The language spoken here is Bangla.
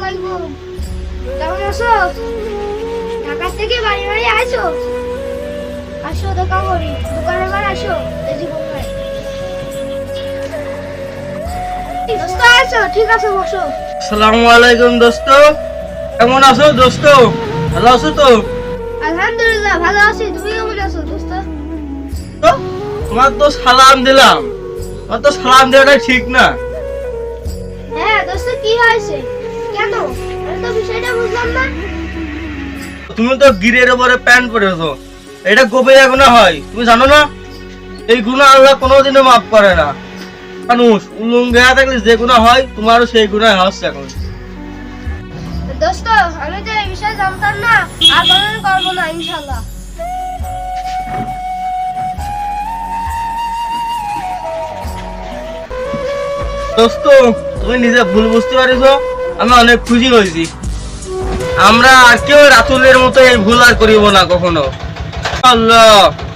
আলাইকুম। কেমন আছো? ঢাকা থেকে বাড়ি বাড়ি আইছো? আসো দেখা করি, দোকানে বার আসো, এই জীবন ভাই। দোস্ত আছো? ঠিক আছে বসো। আসসালামু আলাইকুম দোস্ত, কেমন আছো দোস্ত? ভালো আছো তো? আলহামদুলিল্লাহ ভালো আছি, তুমি কেমন আছো দোস্ত? তো তোমার তো সালাম দিলাম, তোমার তো সালাম দেওয়াটা ঠিক না। হ্যাঁ দোস্ত, কি হয়েছে? কেন? আমি তো বিষয়টা বুঝলাম না। তুমি তো গিরের উপরে প্যান্ট পরেছো, এটা কবিরা গুনাহ হয়, তুমি জানো না? এই গুনাহ আল্লাহ কোনোদিনও মাফ করে না। মানুষ উলঙ্গা থাকলে যে গুনাহ হয়, তোমারও সেই গুনাহ হচ্ছে এখন। দোস্ত, আমি তো এই বিষয়ে জানতাম না, আর কোনোদিন করবো না ইনশাআল্লাহ। দোস্ত, তুমি নিজে ভুল বুঝতে পারিছো, আমি অনেক খুশি হয়েছি। আমরা আর কেউ রাতুলের মতো এই ভুল আর করিব না কখনো। আল্লাহ।